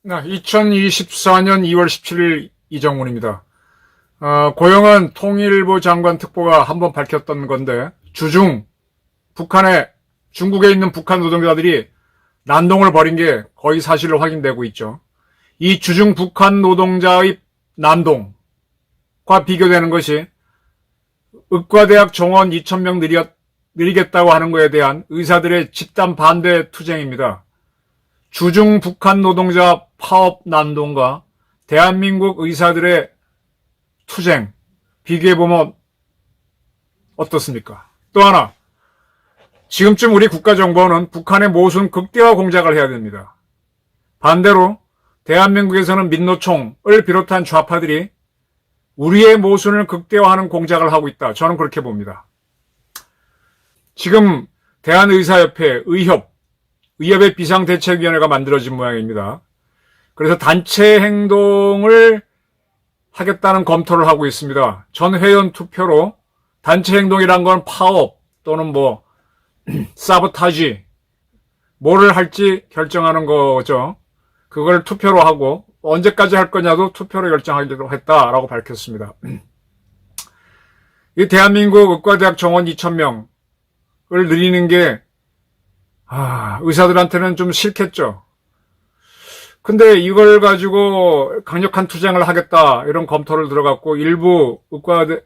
2024년 2월 17일 이정훈입니다. 고영한 통일부 장관 특보가 한번 밝혔던 건데, 중국에 있는 북한 노동자들이 난동을 벌인 게 거의 사실로 확인되고 있죠. 이 주중 북한 노동자의 난동과 비교되는 것이 의과대학 정원 2,000명 늘리겠다고 하는 것에 대한 의사들의 집단 반대 투쟁입니다. 주중 북한 노동자 파업 난동과 대한민국 의사들의 투쟁 비교해보면 어떻습니까? 또 하나, 지금쯤 우리 국가정보는 북한의 모순 극대화 공작을 해야 됩니다. 반대로 대한민국에서는 민노총을 비롯한 좌파들이 우리의 모순을 극대화하는 공작을 하고 있다. 저는 그렇게 봅니다. 지금 대한의사협회 의협의 비상대책위원회가 만들어진 모양입니다. 그래서 단체 행동을 하겠다는 검토를 하고 있습니다. 전 회원 투표로 단체 행동이란 건 파업 또는 사보타지 뭐를 할지 결정하는 거죠. 그걸 투표로 하고 언제까지 할 거냐도 투표로 결정하기로 했다라고 밝혔습니다. 이 대한민국 의과대학 정원 2,000명을 늘리는 게 의사들한테는 좀 싫겠죠. 근데 이걸 가지고 강력한 투쟁을 하겠다 이런 검토를 들어갔고 일부 의과대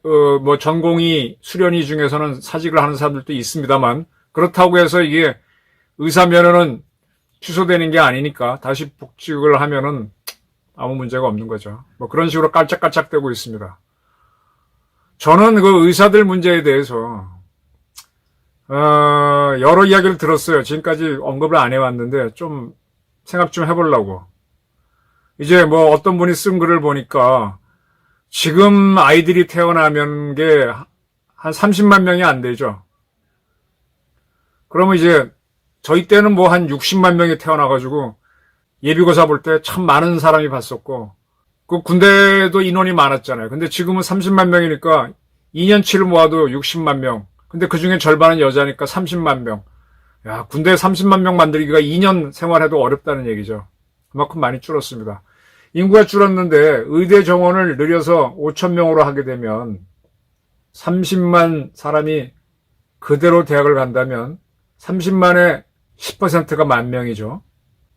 전공의 수련의 중에서는 사직을 하는 사람들도 있습니다만 그렇다고 해서 이게 의사 면허는 취소되는 게 아니니까 다시 복직을 하면은 아무 문제가 없는 거죠. 그런 식으로 깔짝깔짝대고 있습니다. 저는 그 의사들 문제에 대해서 여러 이야기를 들었어요. 지금까지 언급을 안 해왔는데 좀 생각 좀 해보려고. 이제 어떤 분이 쓴 글을 보니까 지금 아이들이 태어나면 게 한 30만 명이 안 되죠. 그러면 이제 저희 때는 한 60만 명이 태어나가지고 예비고사 볼 때 참 많은 사람이 봤었고 그 군대도 인원이 많았잖아요. 근데 지금은 30만 명이니까 2년치를 모아도 60만 명. 근데 그 중에 절반은 여자니까 30만 명. 야, 군대에 30만 명 만들기가 2년 생활해도 어렵다는 얘기죠. 그만큼 많이 줄었습니다. 인구가 줄었는데 의대 정원을 늘려서 5,000명으로 하게 되면 30만 사람이 그대로 대학을 간다면 30만의 10%가 10,000명이죠.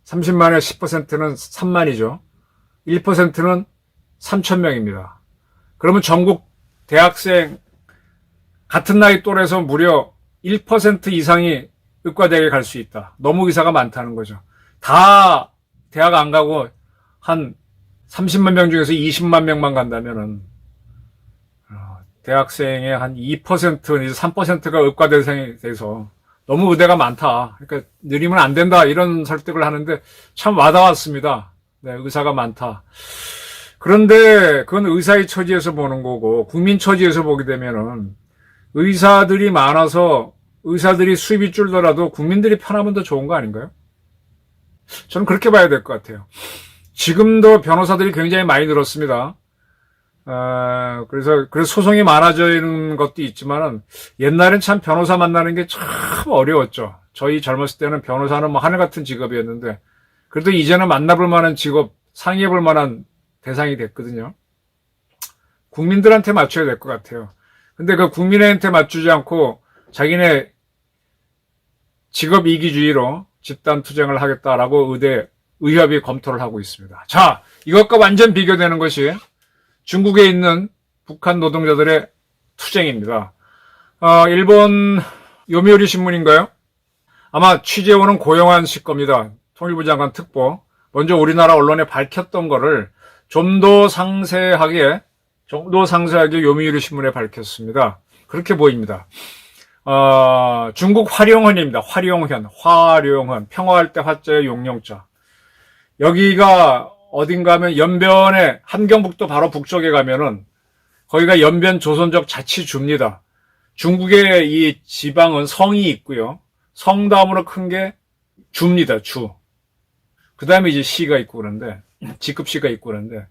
30만의 10%는 3만이죠. 1%는 3,000명입니다. 그러면 전국 대학생 같은 나이 또래에서 무려 1% 이상이 의과대학에 갈 수 있다. 너무 의사가 많다는 거죠. 다 대학 안 가고 한 30만 명 중에서 20만 명만 간다면은 대학생의 한 2% 내지 3%가 의과대생이 돼서 너무 의대가 많다. 그러니까 늘리면 안 된다. 이런 설득을 하는데 참 와닿았습니다. 네, 의사가 많다. 그런데 그건 의사의 처지에서 보는 거고 국민 처지에서 보게 되면은 의사들이 많아서 의사들이 수입이 줄더라도 국민들이 편하면 더 좋은 거 아닌가요? 저는 그렇게 봐야 될 것 같아요. 지금도 변호사들이 굉장히 많이 늘었습니다. 그래서 소송이 많아지는 것도 있지만은 옛날엔 참 변호사 만나는 게 참 어려웠죠. 저희 젊었을 때는 변호사는 하늘 같은 직업이었는데 그래도 이제는 만나볼 만한 직업, 상의해볼 만한 대상이 됐거든요. 국민들한테 맞춰야 될 것 같아요. 근데 그 국민한테 맞추지 않고 자기네 직업 이기주의로 집단 투쟁을 하겠다라고 의협이 검토를 하고 있습니다. 자, 이것과 완전 비교되는 것이 중국에 있는 북한 노동자들의 투쟁입니다. 일본 요미우리 신문인가요? 아마 취재원은 고영한 씨 겁니다. 통일부 장관 특보. 먼저 우리나라 언론에 밝혔던 거를 좀 더 상세하게 요미우리 신문에 밝혔습니다. 그렇게 보입니다. 중국 화룡현입니다. 화룡현. 평화할 때 화자의 용령자. 여기가 어딘가 하면 연변에 함경북도 바로 북쪽에 가면은 거기가 연변 조선족 자치주입니다. 중국의 이 지방은 성이 있고요. 성 다음으로 큰 게 주입니다. 주. 그 다음에 이제 시가 있고 그런데 직급시가 있고 그런데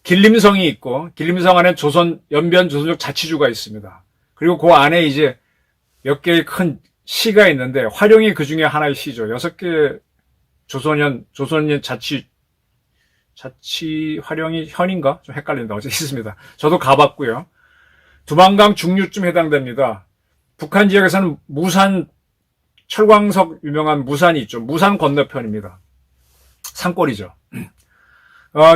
길림성이 있고 길림성 안에 연변 조선족 자치주가 있습니다. 그리고 그 안에 이제 몇 개의 큰 시가 있는데 화룡이 그 중에 하나의 시죠. 6개 조선년 자치 화룡이 현인가? 좀 헷갈린다. 어제 있습니다. 저도 가봤고요. 두만강 중류쯤 해당됩니다. 북한 지역에서는 무산 철광석 유명한 무산이 있죠. 무산 건너편입니다. 산골이죠.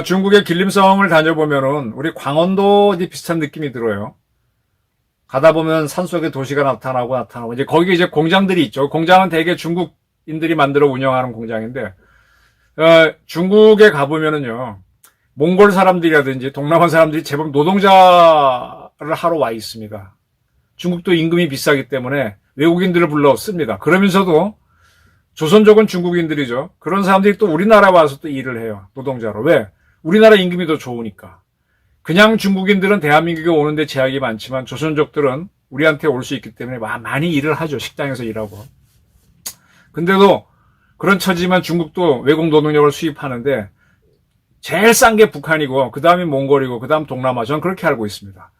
중국의 길림성을 다녀보면은 우리 광원도 비슷한 느낌이 들어요. 가다 보면 산속에 도시가 나타나고 이제 거기 이제 공장들이 있죠. 공장은 대개 중국인들이 만들어 운영하는 공장인데 중국에 가보면은요, 몽골 사람들이라든지 동남아 사람들이 제법 노동자를 하러 와 있습니다. 중국도 임금이 비싸기 때문에 외국인들을 불러 씁니다. 그러면서도 조선족은 중국인들이죠. 그런 사람들이 또 우리나라에 와서 또 일을 해요. 노동자로. 왜? 우리나라 임금이 더 좋으니까. 그냥 중국인들은 대한민국에 오는데 제약이 많지만 조선족들은 우리한테 올 수 있기 때문에 많이 일을 하죠. 식당에서 일하고. 근데도 그런 처지만 중국도 외국 노동력을 수입하는데 제일 싼 게 북한이고 그 다음이 몽골이고 그 다음 동남아. 저는 그렇게 알고 있습니다.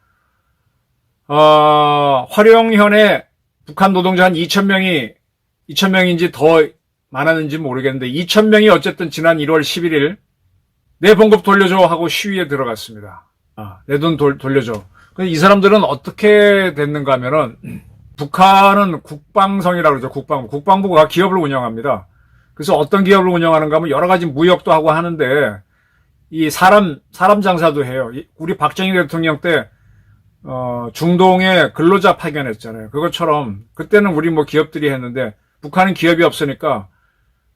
화룡현에 북한 노동자 한 2,000명인지 더 많았는지 모르겠는데 2,000명이 어쨌든 지난 1월 11일 내 봉급 돌려줘 하고 시위에 들어갔습니다. 내 돈 돌려줘. 근데 이 사람들은 어떻게 됐는가 하면은 북한은 국방성이라고 그러죠. 국방부가 기업을 운영합니다. 그래서 어떤 기업을 운영하는가 하면 여러 가지 무역도 하고 하는데 이 사람 장사도 해요. 우리 박정희 대통령 때 중동에 근로자 파견했잖아요. 그것처럼 그때는 우리 기업들이 했는데 북한은 기업이 없으니까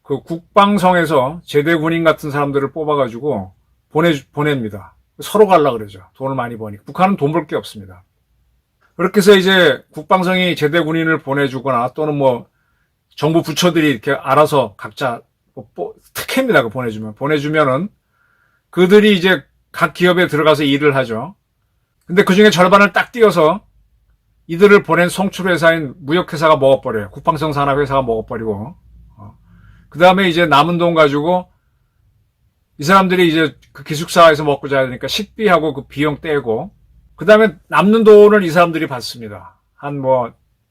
그 국방성에서 제대 군인 같은 사람들을 뽑아가지고 보냅니다. 서로 갈라 그러죠. 돈을 많이 버니까. 북한은 돈 벌 게 없습니다. 그렇게 해서 이제 국방성이 제대 군인을 보내주거나 또는 정부 부처들이 이렇게 알아서 각자 특혜입니다. 보내주면은 그들이 이제 각 기업에 들어가서 일을 하죠. 근데 그 중에 절반을 딱 띄어서 이들을 보낸 송출회사인 무역회사가 먹어버려요. 국방성 산업회사가 먹어버리고. 그 다음에 이제 남은 돈 가지고 이 사람들이 이제 그 기숙사에서 먹고 자야 되니까 식비하고 그 비용 떼고, 그 다음에 남는 돈을 이 사람들이 받습니다.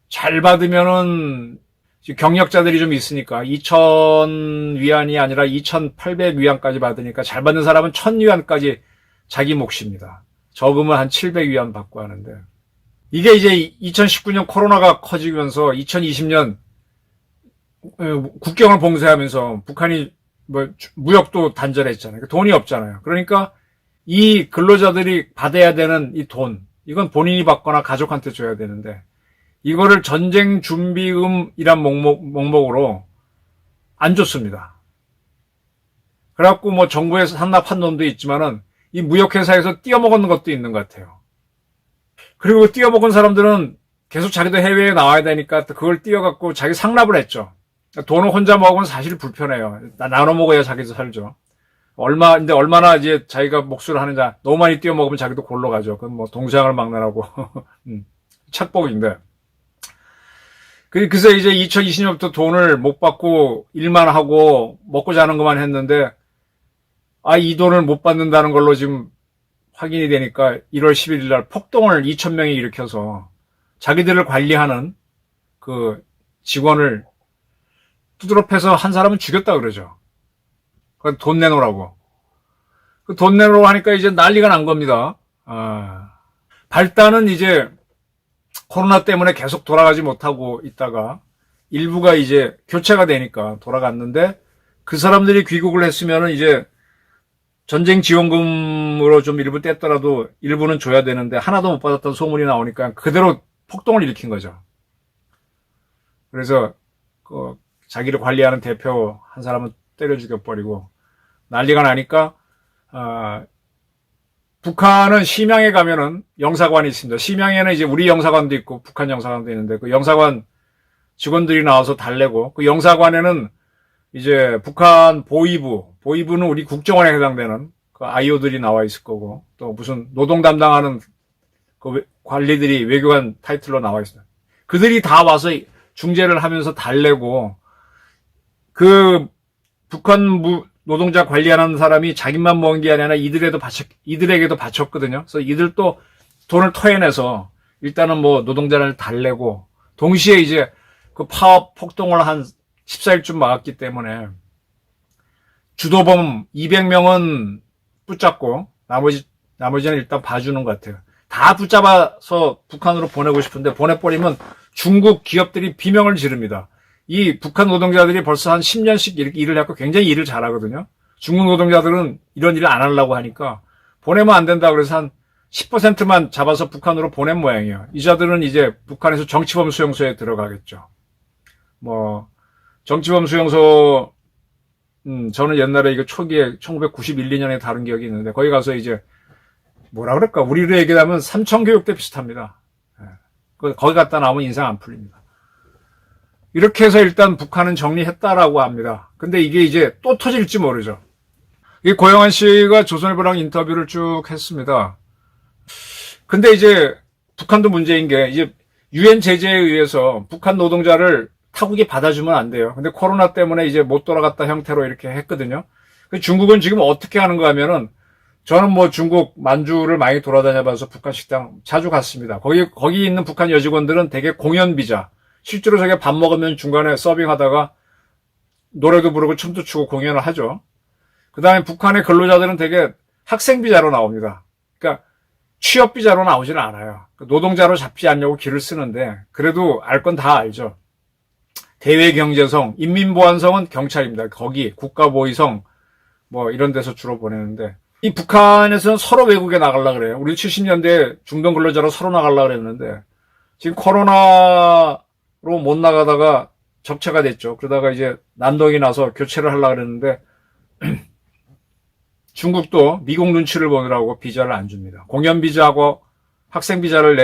잘 받으면은, 경력자들이 좀 있으니까 2,000위안이 아니라 2,800위안까지 받으니까 잘 받는 사람은 1,000위안까지 자기 몫입니다. 적으면 한 700위안 받고 하는데, 이게 이제 2019년 코로나가 커지면서 2020년 국경을 봉쇄하면서 북한이 무역도 단절했잖아요. 돈이 없잖아요. 그러니까 이 근로자들이 받아야 되는 이 돈, 이건 본인이 받거나 가족한테 줘야 되는데 이거를 전쟁 준비금이란 목목으로 안 줬습니다. 그래갖고 정부에서 상납한 놈도 있지만은 이 무역회사에서 띄어먹은 것도 있는 것 같아요. 그리고 띄어먹은 사람들은 계속 자기도 해외에 나와야 되니까 그걸 띄어갖고 자기 상납을 했죠. 돈을 혼자 먹으면 사실 불편해요. 나눠 먹어야 자기도 살죠. 근데 얼마나 이제 자기가 목수를 하느냐. 너무 많이 띄어 먹으면 자기도 골로 가죠. 그건 동생을 막느라고. 착복인데. 그래서 이제 2020년부터 돈을 못 받고 일만 하고 먹고 자는 것만 했는데, 이 돈을 못 받는다는 걸로 지금 확인이 되니까 1월 11일 날 폭동을 2,000명이 일으켜서 자기들을 관리하는 그 직원을 두드러 패서 한 사람은 죽였다 그러죠. 돈 내놓으라고. 그 돈 내놓으라고 하니까 이제 난리가 난 겁니다. 발단은 이제 코로나 때문에 계속 돌아가지 못하고 있다가 일부가 이제 교체가 되니까 돌아갔는데 그 사람들이 귀국을 했으면은 이제 전쟁 지원금으로 좀 일부 뗐더라도 일부는 줘야 되는데 하나도 못 받았다는 소문이 나오니까 그대로 폭동을 일으킨 거죠. 그래서 자기를 관리하는 대표 한 사람은 때려 죽여버리고 난리가 나니까 북한은 심양에 가면은 영사관이 있습니다. 심양에는 이제 우리 영사관도 있고 북한 영사관도 있는데 그 영사관 직원들이 나와서 달래고 그 영사관에는 이제 북한 보위부는 우리 국정원에 해당되는 그 아이오들이 나와 있을 거고 또 무슨 노동 담당하는 그 관리들이 외교관 타이틀로 나와 있어요. 그들이 다 와서 중재를 하면서 달래고 그 북한 노동자 관리하는 사람이 자기만 모은 게 아니라 이들에게도 바쳤거든요. 그래서 이들도 돈을 토해내서 일단은 뭐 노동자를 달래고 동시에 이제 그 파업 폭동을 한 14일쯤 막았기 때문에 주도범 200명은 붙잡고 나머지는 일단 봐주는 것 같아요. 다 붙잡아서 북한으로 보내고 싶은데 보내버리면 중국 기업들이 비명을 지릅니다. 이 북한 노동자들이 벌써 한 10년씩 이렇게 일을 했고 굉장히 일을 잘하거든요. 중국 노동자들은 이런 일을 안 하려고 하니까 보내면 안 된다 그래서 한 10%만 잡아서 북한으로 보낸 모양이에요. 이 자들은 이제 북한에서 정치범 수용소에 들어가겠죠. 뭐 정치범 수용소 저는 옛날에 이거 초기에 1991, 2년에 다룬 기억이 있는데 거기 가서 이제 뭐라 그럴까 우리로 얘기하면 삼청교육대 비슷합니다. 거기 갔다 나오면 인상 안 풀립니다. 이렇게 해서 일단 북한은 정리했다라고 합니다. 근데 이게 이제 또 터질지 모르죠. 이 고영한 씨가 조선일보랑 인터뷰를 쭉 했습니다. 근데 이제 북한도 문제인 게 이제 유엔 제재에 의해서 북한 노동자를 타국이 받아주면 안 돼요. 근데 코로나 때문에 이제 못 돌아갔다 형태로 이렇게 했거든요. 중국은 지금 어떻게 하는가 하면은 저는 뭐 중국 만주를 많이 돌아다녀봐서 북한 식당 자주 갔습니다. 거기 있는 북한 여직원들은 되게 공연 비자. 실제로 저게 밥 먹으면 중간에 서빙하다가 노래도 부르고 춤도 추고 공연을 하죠. 그 다음에 북한의 근로자들은 되게 학생 비자로 나옵니다. 그러니까 취업 비자로 나오지는 않아요. 노동자로 잡지 않냐고 길을 쓰는데 그래도 알 건 다 알죠. 대외경제성, 인민보안성은 경찰입니다. 거기 국가보위성 뭐 이런 데서 주로 보내는데 이 북한에서는 서로 외국에 나가려고 그래요. 우리 70년대 중동 근로자로 서로 나가려고 그랬는데 지금 코로나로 못 나가다가 적체가 됐죠. 그러다가 이제 난동이 나서 교체를 하려고 그랬는데 중국도 미국 눈치를 보느라고 비자를 안 줍니다. 공연 비자하고 학생 비자를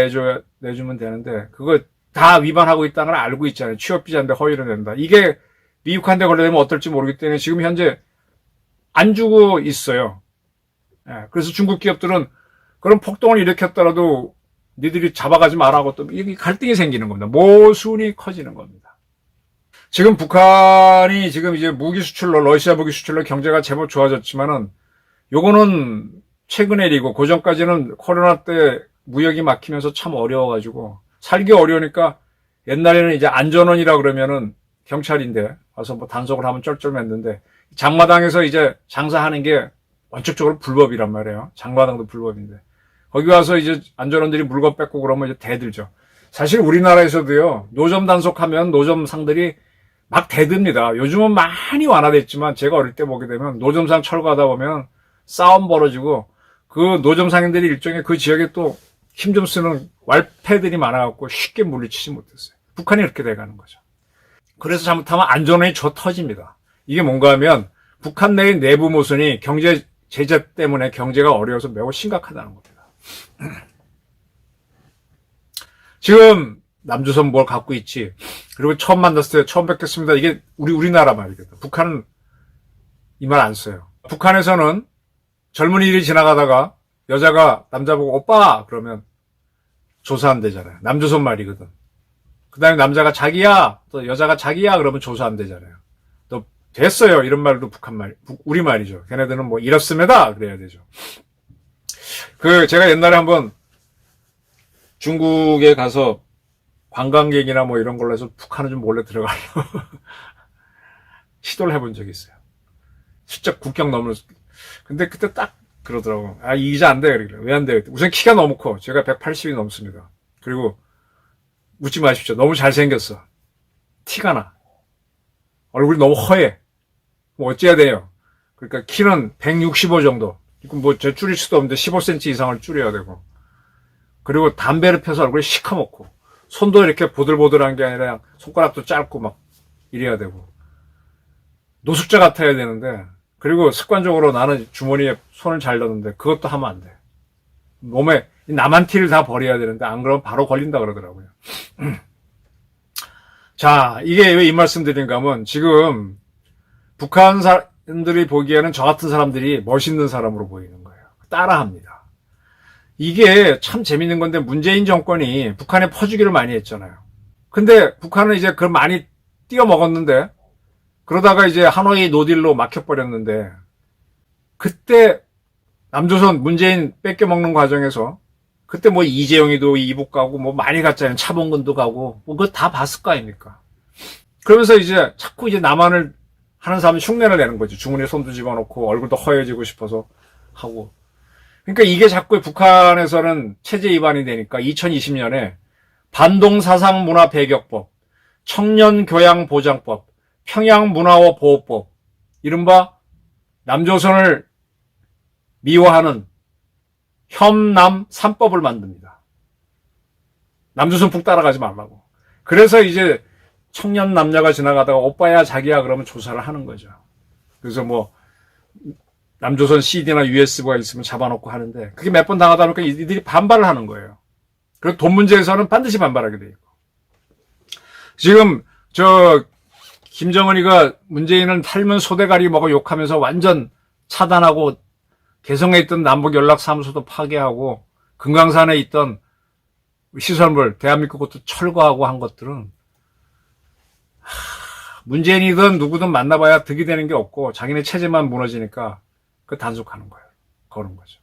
내주면 되는데 그거 다 위반하고 있다는 걸 알고 있잖아요. 취업 비자인데 허위로 낸다. 이게 미국한테 걸려되면 어떨지 모르기 때문에 지금 현재 안 주고 있어요. 그래서 중국 기업들은 그런 폭동을 일으켰더라도 니들이 잡아가지 말라고 또 이게 갈등이 생기는 겁니다. 모순이 커지는 겁니다. 지금 북한이 지금 이제 무기 수출로 러시아 무기 수출로 경제가 제법 좋아졌지만은 요거는 최근의 일이고 그전까지는 코로나 때 무역이 막히면서 참 어려워가지고 살기 어려우니까 옛날에는 이제 안전원이라 그러면은 경찰인데 와서 뭐 단속을 하면 쩔쩔맸는데 장마당에서 이제 장사하는 게 원칙적으로 불법이란 말이에요. 장마당도 불법인데 거기 와서 이제 안전원들이 물건 뺏고 그러면 이제 대들죠. 사실 우리나라에서도요 노점 단속하면 노점 상들이 막 대듭니다. 요즘은 많이 완화됐지만 제가 어릴 때 보게 되면 노점상 철거하다 보면 싸움 벌어지고 그 노점 상인들이 일종의 그 지역에 또 힘 좀 쓰는 왈패들이 많아갖고 쉽게 물리치지 못했어요. 북한이 이렇게 돼가는 거죠. 그래서 잘못하면 안전원이 터집니다. 이게 뭔가 하면 북한 내의 내부 모순이 경제 제재 때문에 경제가 어려워서 매우 심각하다는 겁니다. 지금 남조선 뭘 갖고 있지? 그리고 처음 만났을 때 처음 뵙겠습니다. 이게 우리나라 말이거든. 북한은 이 말 안 써요. 북한에서는 젊은이들이 지나가다가 여자가 남자 보고 오빠 그러면 조사한대잖아요. 남조선 말이거든. 그 다음에 남자가 자기야 또 여자가 자기야 그러면 조사한대잖아요. 또 됐어요 이런 말도 북한 말 우리 말이죠. 걔네들은 뭐 이렇습니다 그래야 되죠. 제가 옛날에 한번 중국에 가서 관광객이나 뭐 이런 걸로 해서 북한을 좀 몰래 들어가려고 시도를 해본 적이 있어요. 실제 국경 넘을 근데 그때 딱 그러더라고. 이 이자 안 돼. 그래. 왜 안 돼? 우선 키가 너무 커. 제가 180이 넘습니다. 그리고 웃지 마십시오. 너무 잘생겼어. 티가 나. 얼굴이 너무 허해. 뭐 어째야 돼요? 그러니까 키는 165 정도. 뭐 제 줄일 수도 없는데 15cm 이상을 줄여야 되고. 그리고 담배를 펴서 얼굴이 시커멓고. 손도 이렇게 보들보들한 게 아니라 손가락도 짧고 막 이래야 되고. 노숙자 같아야 되는데 그리고 습관적으로 나는 주머니에 손을 잘 넣는데 그것도 하면 안 돼. 몸에 남한 티를 다 버려야 되는데 안 그러면 바로 걸린다 그러더라고요. 자, 이게 왜 이 말씀 드린가 하면 지금 북한 사람들이 보기에는 저 같은 사람들이 멋있는 사람으로 보이는 거예요. 따라합니다. 이게 참 재밌는 건데 문재인 정권이 북한에 퍼주기를 많이 했잖아요. 근데 북한은 이제 그걸 많이 띄워 먹었는데 그러다가 이제 하노이 노딜로 막혀버렸는데, 그때 남조선 문재인 뺏겨먹는 과정에서 그때 뭐 이재용이도 이북 가고 뭐 많이 갔잖아요. 차범근도 가고 뭐 그거 다 봤을 거 아닙니까? 그러면서 이제 자꾸 이제 남한을 하는 사람이 흉내를 내는 거죠. 주머니에 손도 집어넣고 얼굴도 허해지고 싶어서 하고. 그러니까 이게 자꾸 북한에서는 체제 위반이 되니까 2020년에 반동사상문화배격법, 청년교양보장법, 평양문화원 보호법, 이른바 남조선을 미화하는 혐남 3법을 만듭니다. 남조선 북 따라가지 말라고. 그래서 이제 청년 남녀가 지나가다가 오빠야 자기야 그러면 조사를 하는 거죠. 그래서 뭐 남조선 CD나 USB가 있으면 잡아놓고 하는데 그게 몇 번 당하다 보니까 이들이 반발을 하는 거예요. 그리고 돈 문제에서는 반드시 반발하게 돼 있고. 지금 김정은이가 문재인은 탈문 소대가리 먹어 욕하면서 완전 차단하고 개성에 있던 남북연락사무소도 파괴하고 금강산에 있던 시설물 대한민국 것도 철거하고 한 것들은 문재인이든 누구든 만나봐야 득이 되는 게 없고 자기네 체제만 무너지니까 그 단속하는 거예요. 거는 거죠.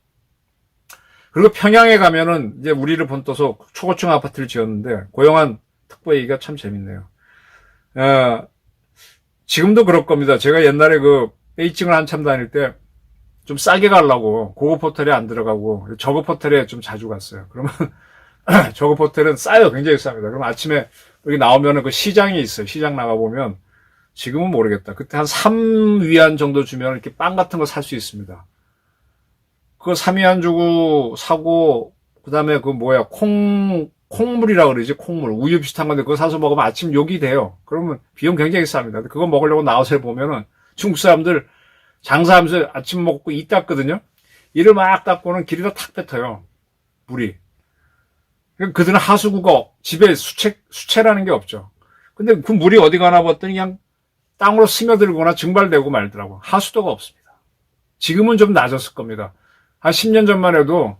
그리고 평양에 가면은 이제 우리를 본떠서 초고층 아파트를 지었는데 고영한 특보 얘기가 참 재밌네요. 지금도 그럴 겁니다. 제가 옛날에 베이징을 한참 다닐 때 좀 싸게 가려고 고급 호텔에 안 들어가고 저급 호텔에 좀 자주 갔어요. 그러면 저급 호텔은 싸요. 굉장히 쌉니다. 그럼 아침에 여기 나오면은 그 시장이 있어요. 시장 나가보면 지금은 모르겠다. 그때 한 3위안 정도 주면 이렇게 빵 같은 거 살 수 있습니다. 그거 3위안 주고 사고 그다음에 콩물이라 그러지. 콩물. 우유 비슷한 건데 그거 사서 먹으면 아침 욕이 돼요. 그러면 비용 굉장히 쌉니다. 그거 먹으려고 나와서 보면은 중국 사람들 장사하면서 아침 먹고 이 닦거든요. 이를 막 닦고는 길에다 탁 뱉어요. 물이. 그들은 하수구가 집에 수채라는 게 없죠. 근데 그 물이 어디 가나 봤더니 그냥 땅으로 스며들거나 증발되고 말더라고. 하수도가 없습니다. 지금은 좀 낮았을 겁니다. 한 10년 전만 해도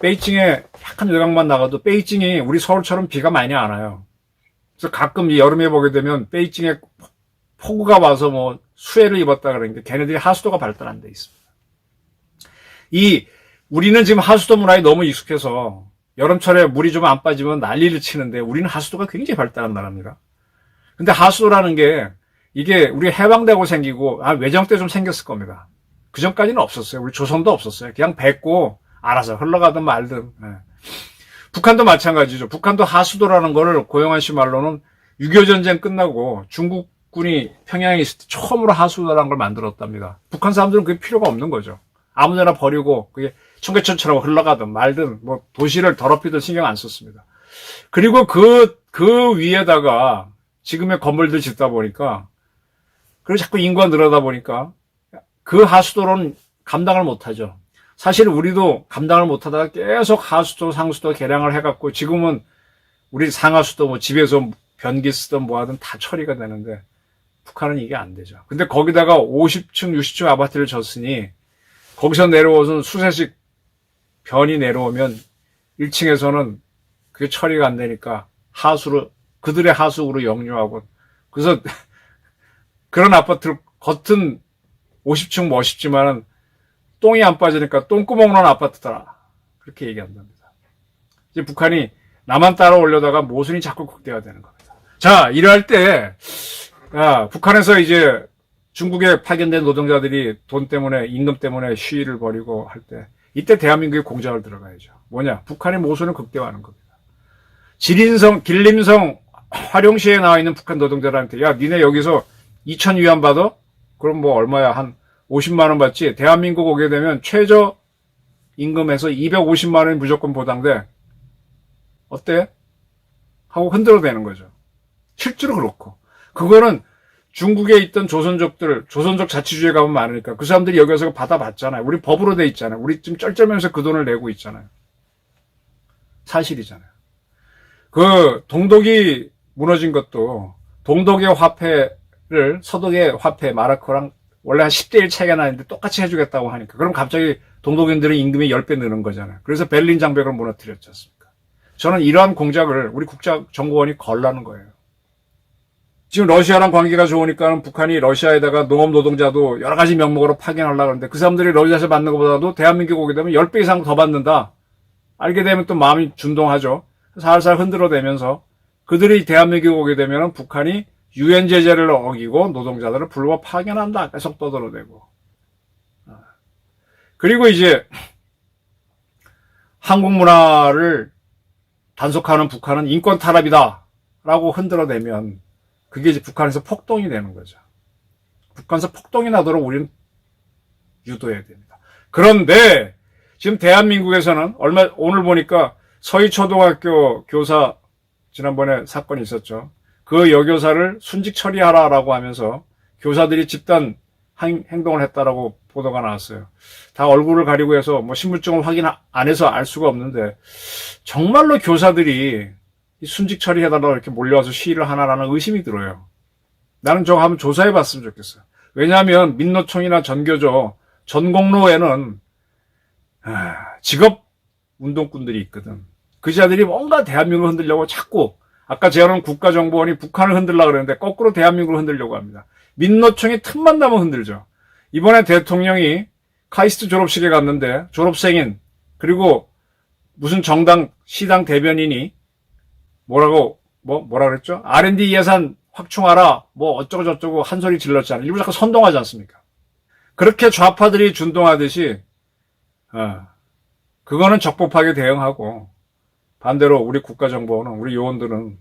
베이징에 약간 외곽만 나가도 베이징이 우리 서울처럼 비가 많이 안 와요. 그래서 가끔 여름에 보게 되면 베이징에 폭우가 와서 뭐 수해를 입었다 그러는데 걔네들이 하수도가 발달 안 돼 있습니다. 우리는 지금 하수도 문화에 너무 익숙해서 여름철에 물이 좀 안 빠지면 난리를 치는데 우리는 하수도가 굉장히 발달한 나라입니다. 근데 하수도라는 게 이게 우리 해방되고 생기고 외정 때 좀 생겼을 겁니다. 그 전까지는 없었어요. 우리 조선도 없었어요. 그냥 뱉고 알아서 흘러가든 말든. 네. 북한도 마찬가지죠. 북한도 하수도라는 거를 고영한 씨 말로는 6.25 전쟁 끝나고 중국군이 평양에 있을 때 처음으로 하수도라는 걸 만들었답니다. 북한 사람들은 그게 필요가 없는 거죠. 아무데나 버리고 그게 청계천처럼 흘러가든 말든 뭐 도시를 더럽히든 신경 안 썼습니다. 그리고 그 위에다가 지금의 건물들 짓다 보니까 그리고 자꾸 인구가 늘어다 보니까 그 하수도로는 감당을 못하죠. 사실 우리도 감당을 못하다가 계속 하수도, 상수도 개량을 해갖고 지금은 우리 상하수도 뭐 집에서 변기 쓰든 뭐하든 다 처리가 되는데 북한은 이게 안 되죠. 근데 거기다가 50층, 60층 아파트를 졌으니 거기서 내려오선 수세식 변이 내려오면 1층에서는 그게 처리가 안 되니까 그들의 하수구로 역류하고 그래서 그런 아파트를 겉은 50층 멋있지만은 똥이 안 빠지니까 똥구멍 난 아파트더라. 그렇게 얘기한답니다. 이제 북한이 나만 따라 올려다가 모순이 자꾸 극대화되는 겁니다. 자, 이럴 때, 북한에서 이제 중국에 파견된 노동자들이 돈 때문에, 임금 때문에 시위를 벌이고 할 때, 이때 대한민국이 공작을 들어가야죠. 뭐냐? 북한의 모순을 극대화하는 겁니다. 길림성 화룡시에 나와 있는 북한 노동자들한테, 야, 니네 여기서 2,000위안 받아? 그럼 뭐 얼마야? 한 50만 원 받지? 대한민국 오게 되면 최저 임금에서 250만 원이 무조건 보장돼. 어때? 하고 흔들어대는 거죠. 실제로 그렇고. 그거는 중국에 있던 조선족 자치주의에 가면 많으니까 그 사람들이 여기 와서 받아봤잖아요. 우리 법으로 돼 있잖아요. 우리 지금 쩔쩔면서 그 돈을 내고 있잖아요. 사실이잖아요. 그 동독이 무너진 것도 동독의 화폐를 서독의 화폐 마르크랑 원래 한 10대 1 차이가 나는데 똑같이 해주겠다고 하니까 그럼 갑자기 동독인들의 임금이 10배 느는 거잖아요. 그래서 베를린 장벽을 무너뜨렸지 않습니까? 저는 이러한 공작을 우리 국가정보원이 걸라는 거예요. 지금 러시아랑 관계가 좋으니까 북한이 러시아에다가 농업 노동자도 여러 가지 명목으로 파견하려고 하는데 그 사람들이 러시아에서 받는 것보다도 대한민국 오게 되면 10배 이상 더 받는다. 알게 되면 또 마음이 준동하죠. 살살 흔들어대면서 그들이 대한민국 오게 되면 북한이 유엔 제재를 어기고 노동자들을 불러 파견한다. 계속 떠들어대고. 그리고 이제 한국 문화를 단속하는 북한은 인권 탄압이다. 라고 흔들어대면 그게 이제 북한에서 폭동이 되는 거죠. 북한에서 폭동이 나도록 우리는 유도해야 됩니다. 그런데 지금 대한민국에서는 오늘 보니까 서희초등학교 교사 지난번에 사건이 있었죠. 그 여교사를 순직 처리하라라고 하면서 교사들이 집단 행동을 했다라고 보도가 나왔어요. 다 얼굴을 가리고 해서 뭐 신분증을 확인 안 해서 알 수가 없는데 정말로 교사들이 순직 처리해달라고 이렇게 몰려와서 시위를 하나라는 의심이 들어요. 나는 저거 한번 조사해 봤으면 좋겠어요. 왜냐하면 민노총이나 전교조, 전공로에는 직업 운동꾼들이 있거든. 그 자들이 뭔가 대한민국을 흔들려고 자꾸 아까 제가 국가정보원이 북한을 흔들려고 그러는데 거꾸로 대한민국을 흔들려고 합니다. 민노총이 틈만 나면 흔들죠. 이번에 대통령이 카이스트 졸업식에 갔는데 졸업생인 그리고 무슨 정당 시당 대변인이 뭐라 그랬죠? R&D 예산 확충하라 뭐 어쩌고 저쩌고 한 소리 질렀잖아요. 일부 자꾸 선동하지 않습니까? 그렇게 좌파들이 준동하듯이 그거는 적법하게 대응하고 반대로 우리 국가정보원은 우리 요원들은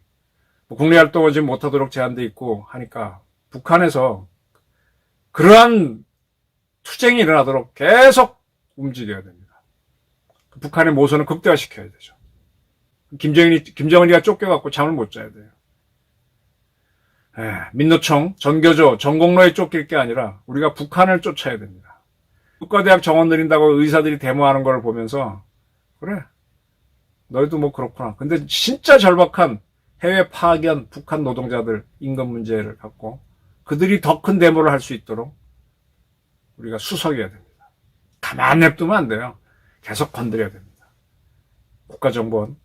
뭐 국내 활동을 지금 못하도록 제한돼 있고 하니까 북한에서 그러한 투쟁이 일어나도록 계속 움직여야 됩니다. 북한의 모선을 극대화시켜야 되죠. 김정은이가 쫓겨갖고 잠을 못 자야 돼요. 민노총, 전교조, 전공로에 쫓길 게 아니라 우리가 북한을 쫓아야 됩니다. 국가대학 정원 늘린다고 의사들이 데모하는 걸 보면서 그래 너희도 뭐 그렇구나. 근데 진짜 절박한 해외 파견 북한 노동자들 임금 문제를 갖고 그들이 더 큰 데모를 할 수 있도록 우리가 수석해야 됩니다. 가만 냅두면 안 돼요. 계속 건드려야 됩니다. 국가정보원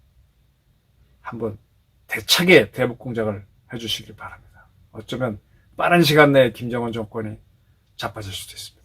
한번 대차게 대북 공작을 해주시길 바랍니다. 어쩌면 빠른 시간 내에 김정은 정권이 자빠질 수도 있습니다.